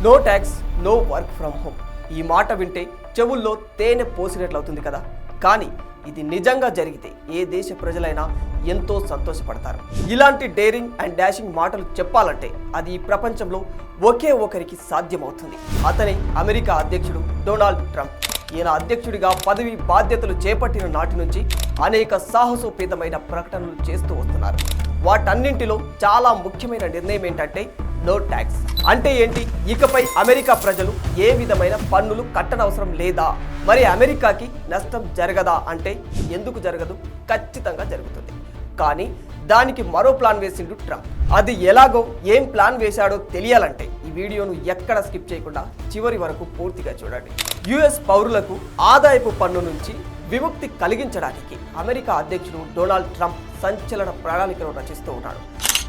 No tax no work from home. ఈ మాట వింటే చెవుల్లో తేనె పోసినట్లవుతుంది కదా. కానీ ఇది నిజంగా జరిగితే ఏ దేశ ప్రజలైనా ఎంతో సంతోషపడతారు. ఇలాంటి డేరింగ్ అండ్ డాషింగ్ మాటలు చెప్పాలంటే అది ఈ ప్రపంచంలో ఒకే ఒకరికి సాధ్యమవుతుంది. అతనే అమెరికా అధ్యక్షుడు డొనాల్డ్ ట్రంప్. ఈయన అధ్యక్షుడిగా పదవి బాధ్యతలు చేపట్టిన నాటి నుంచి అనేక సాహసోపేతమైన ప్రకటనలు చేస్తూ వస్తున్నారు. వాటన్నింటిలో చాలా ముఖ్యమైన నిర్ణయం ఏంటంటే నో ట్యాక్స్. అంటే ఏంటి? ఇకపై అమెరికా ప్రజలు ఏ విధమైన పన్నులు కట్టనవసరం లేదా? మరి అమెరికాకి నష్టం జరగదా అంటే ఎందుకు జరగదు? ఖచ్చితంగా జరుగుతుంది. కానీ దానికి మరో ప్లాన్ వేసిండు ట్రంప్. అది ఎలాగో ఏం ప్లాన్ వేశాడో తెలియాలంటే ఈ వీడియోను ఎక్కడ స్కిప్ చేయకుండా చివరి వరకు పూర్తిగా చూడండి. యుఎస్ పౌరులకు ఆదాయపు పన్ను నుంచి విముక్తి కలిగించడానికి అమెరికా అధ్యక్షుడు డొనాల్డ్ ట్రంప్ సంచలన ప్రణాళికను రచిస్తూ ఉన్నాడు.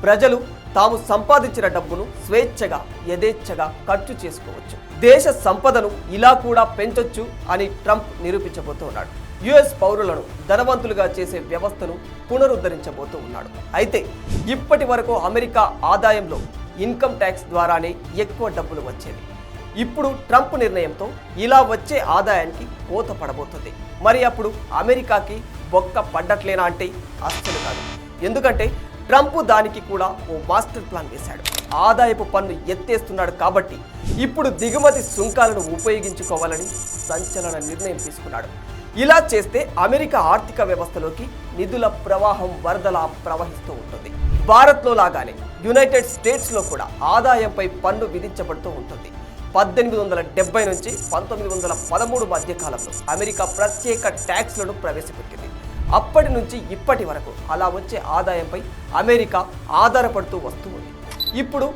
ప్రజలు తాము సంపాదించిన డబ్బును స్వేచ్ఛగా యథేచ్ఛగా ఖర్చు చేసుకోవచ్చు. దేశ సంపదను ఇలా కూడా పెంచొచ్చు అని ట్రంప్ నిరూపించబోతూ ఉన్నాడు. యుఎస్ పౌరులను ధనవంతులుగా చేసే వ్యవస్థను పునరుద్ధరించబోతూ ఉన్నాడు. అయితే ఇప్పటి వరకు అమెరికా ఆదాయంలో ఇన్కమ్ ట్యాక్స్ ద్వారానే ఎక్కువ డబ్బులు వచ్చేది. ఇప్పుడు ట్రంప్ నిర్ణయంతో ఇలా వచ్చే ఆదాయానికి కోత పడబోతుంది. మరి అప్పుడు అమెరికాకి బొక్క పడ్డట్లేనా అంటే అస్సలు కాదు. ఎందుకంటే ట్రంప్ దానికి కూడా ఓ మాస్టర్ ప్లాన్ వేశాడు. ఆదాయపు పన్ను ఎత్తేస్తున్నాడు కాబట్టి ఇప్పుడు దిగుమతి సుంకాలను ఉపయోగించుకోవాలని సంచలన నిర్ణయం తీసుకున్నాడు. ఇలా చేస్తే అమెరికా ఆర్థిక వ్యవస్థలోకి నిధుల ప్రవాహం వరదలా ప్రవహిస్తూ ఉంటుంది. భారత్లో లాగానే యునైటెడ్ స్టేట్స్లో కూడా ఆదాయంపై పన్ను విధించబడుతూ ఉంటుంది. 1870 నుంచి 1913 మధ్య కాలంలో అమెరికా ప్రత్యేక ట్యాక్స్లను ప్రవేశపెట్టింది. అప్పటి నుంచి ఇప్పటి వరకు అలా వచ్చే ఆదాయంపై అమెరికా ఆధారపడుతూ వస్తుంది. ఇప్పుడు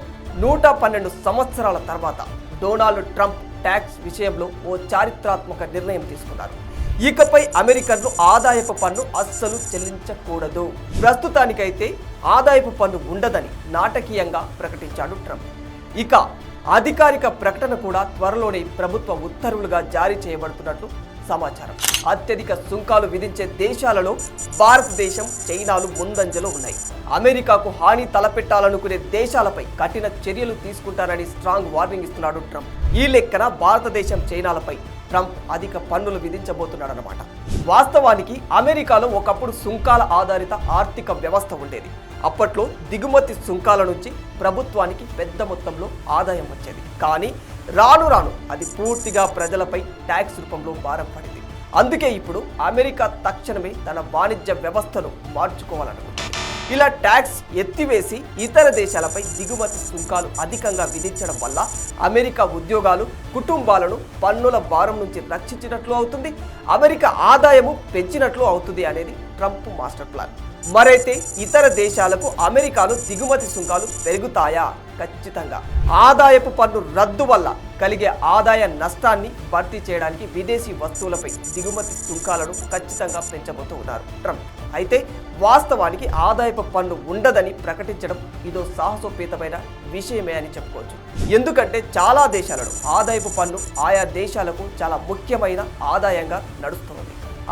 112 సంవత్సరాల తర్వాత డొనాల్డ్ ట్రంప్ ట్యాక్స్ విషయంలో ఓ చారిత్రాత్మక నిర్ణయం తీసుకున్నారు. ఇకపై అమెరికన్లు ఆదాయపు పన్ను అస్సలు చెల్లించకూడదు. ప్రస్తుతానికైతే ఆదాయపు పన్ను ఉండదని నాటకీయంగా ప్రకటించాడు ట్రంప్. ఇక అధికారిక ప్రకటన కూడా త్వరలోనే ప్రభుత్వ ఉత్తర్వులుగా జారీ చేయబడుతున్నట్లు సమాచారం. అత్యధిక సుంకాలు విధించే దేశాలలో భారతదేశం, చైనాలు ముందంజలో ఉన్నాయి. అమెరికాకు హాని తలపెట్టాలనుకునే దేశాలపై కఠిన చర్యలు తీసుకుంటారని స్ట్రాంగ్ వార్నింగ్ ఇస్తున్నాడు ట్రంప్. ఈ లెక్కన భారతదేశం, చైనాలపై ట్రంప్ అధిక పన్నులు విధించబోతున్నాడన్నమాట. వాస్తవానికి అమెరికాలో ఒకప్పుడు సుంకాల ఆధారిత ఆర్థిక వ్యవస్థ ఉండేది. అప్పట్లో దిగుమతి సుంకాల నుంచి ప్రభుత్వానికి పెద్ద మొత్తంలో ఆదాయం వచ్చేది. కానీ రాను రాను అది పూర్తిగా ప్రజలపై ట్యాక్స్ రూపంలో భారం పడింది. అందుకే ఇప్పుడు అమెరికా తక్షణమే తన వాణిజ్య వ్యవస్థను మార్చుకోవాలనుకుంటుంది. ఇలా ట్యాక్స్ ఎత్తివేసి ఇతర దేశాలపై దిగుమతి సుంకాలు అధికంగా విధించడం వల్ల అమెరికా ఉద్యోగాలు, కుటుంబాలను పన్నుల భారం నుంచి రక్షించినట్లు అవుతుంది. అమెరికా ఆదాయము పెంచినట్లు అవుతుంది అనేది ట్రంప్ మాస్టర్ ప్లాన్. మరైతే ఇతర దేశాలకు అమెరికాలో దిగుమతి సుంకాలు పెరుగుతాయా? ఖచ్చితంగా. ఆదాయపు పన్ను రద్దు వల్ల కలిగే ఆదాయ నష్టాన్ని భర్తీ చేయడానికి విదేశీ వస్తువులపై దిగుమతి సుంకాలను ఖచ్చితంగా పెంచబోతూ ఉన్నారు ట్రంప్. అయితే వాస్తవానికి ఆదాయపు పన్ను ఉండదని ప్రకటించడం ఇదో సాహసోపేతమైన విషయమే అని చెప్పుకోవచ్చు. ఎందుకంటే చాలా దేశాలలో ఆదాయపు పన్ను ఆయా దేశాలకు చాలా ముఖ్యమైన ఆదాయంగా నడుస్తుంది.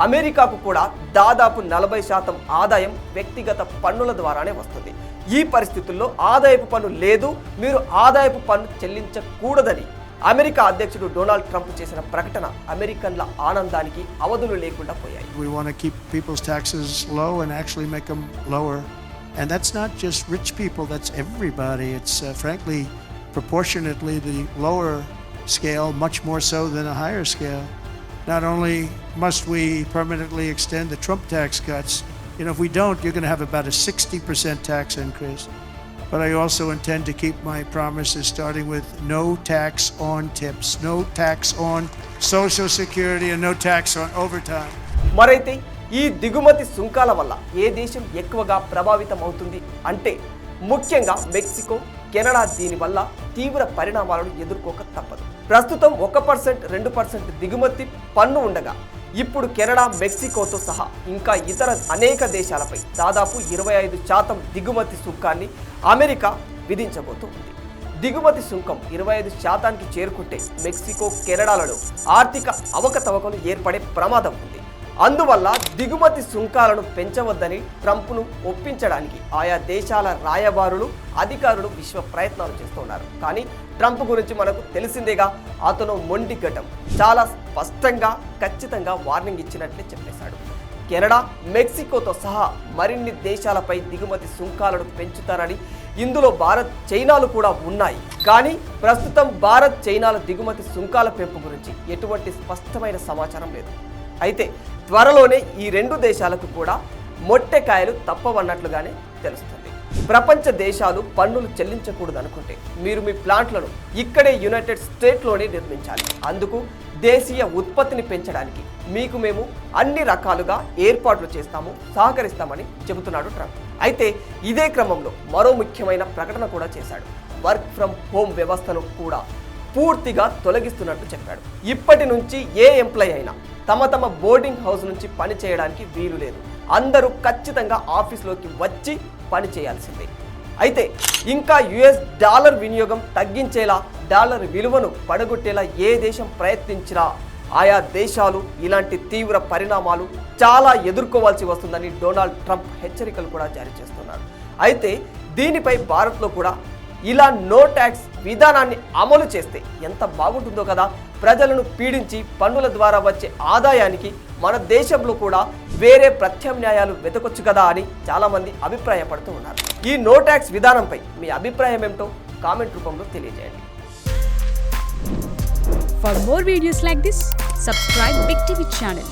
అమెరికాకు కూడా దాదాపు 40% ఆదాయం వ్యక్తిగత పన్నుల ద్వారానే వస్తుంది. ఈ పరిస్థితుల్లో ఆదాయపు పన్ను లేదు, మీరు ఆదాయపు పన్ను చెల్లించకూడదని అమెరికా అధ్యక్షుడు డొనాల్డ్ ట్రంప్ చేసిన ప్రకటన అమెరికన్ల ఆనందానికి అవధులు లేకుండా పోయాయి. We want to keep people's taxes low and actually make them lower. And that's not just rich people, that's everybody. It's frankly proportionately the lower scale, much more so than a higher scale. Not only must we permanently extend the Trump tax cuts, if we don't, you're going to have about a 60% tax increase. But I also intend to keep my promises, starting with no tax on tips, no tax on Social Security, and no tax on overtime. మరైతే ఈ దిగుమతి సుంకాల వల్ల ఏ దేశం ఎక్కువగా ప్రభావితం అవుతుంది అంటే ముఖ్యంగా మెక్సికో, కెనడా దీనివల్ల తీవ్ర పరిణామాలను ఎదుర్కోక తప్పదు. ప్రస్తుతం 1%, 2% దిగుమతి పన్ను ఉండగా ఇప్పుడు కెనడా, మెక్సికోతో సహా ఇంకా ఇతర అనేక దేశాలపై దాదాపు 25% దిగుమతి సుంకాన్ని అమెరికా విధించబోతుంది. దిగుమతి సుంకం 25%కి చేరుకుంటే మెక్సికో, కెనడాలలో ఆర్థిక అవకతవకలు ఏర్పడే ప్రమాదం ఉంది. అందువల్ల దిగుమతి సుంకాలను పెంచవద్దని ట్రంప్ను ఒప్పించడానికి ఆయా దేశాల రాయబారులు అధికారులు విశ్వ ప్రయత్నాలు చేస్తున్నారు. కానీ ట్రంప్ గురించి మనకు తెలిసిందేగా, అతను మొండి ఘటం చాలా స్పష్టంగా ఖచ్చితంగా వార్నింగ్ ఇచ్చినట్లే చెప్పేశాడు. కెనడా, మెక్సికోతో సహా మరిన్ని దేశాలపై దిగుమతి సుంకాలను పెంచుతారని, ఇందులో భారత్, చైనాలు కూడా ఉన్నాయి. కానీ ప్రస్తుతం భారత్, చైనాల దిగుమతి సుంకాల పెంపు గురించి ఎటువంటి స్పష్టమైన సమాచారం లేదు. అయితే త్వరలోనే ఈ రెండు దేశాలకు కూడా మొట్టెకాయలు తప్పవన్నట్లుగానే తెలుస్తుంది. ప్రపంచ దేశాలు పన్నులు చెల్లించకూడదు అనుకుంటే మీరు మీ ప్లాంట్లను ఇక్కడే యునైటెడ్ స్టేట్స్లోనే నిర్మించాలి. అందుకు దేశీయ ఉత్పత్తిని పెంచడానికి మీకు మేము అన్ని రకాలుగా ఏర్పాట్లు చేస్తాము, సహకరిస్తామని చెబుతున్నాడు ట్రంప్. అయితే ఇదే క్రమంలో మరో ముఖ్యమైన ప్రకటన కూడా చేశాడు. వర్క్ ఫ్రమ్ హోమ్ వ్యవస్థను కూడా పూర్తిగా తొలగిస్తున్నట్టు చెప్పాడు. ఇప్పటి నుంచి ఏ ఎంప్లాయ్ అయినా తమ బోర్డింగ్ హౌస్ నుంచి పని చేయడానికి వీలు లేదు. అందరూ ఖచ్చితంగా ఆఫీస్లోకి వచ్చి పని చేయాల్సిందే. అయితే ఇంకా యుఎస్ డాలర్ వినియోగం తగ్గించేలా, డాలర్ విలువను పడగొట్టేలా ఏ దేశం ప్రయత్నించినా ఆయా దేశాలు ఇలాంటి తీవ్ర పరిణామాలు చాలా ఎదుర్కోవాల్సి వస్తుందని డొనాల్డ్ ట్రంప్ హెచ్చరికలు కూడా జారీ చేస్తున్నారు. అయితే దీనిపై భారత్లో కూడా ఇలా నో ట్యాక్స్ విధానాన్ని అమలు చేస్తే ఎంత బాగుంటుందో కదా. ప్రజలను పీడించి పన్నుల ద్వారా వచ్చే ఆదాయానికి మన దేశంలో కూడా వేరే ప్రత్యామ్నాయాలు వెతకొచ్చు కదా అని చాలామంది అభిప్రాయపడుతూ ఉన్నారు. ఈ నో ట్యాక్స్ విధానంపై మీ అభిప్రాయం ఏమిటో కామెంట్ రూపంలో తెలియజేయండి. For more videos like this, subscribe Big TV channel.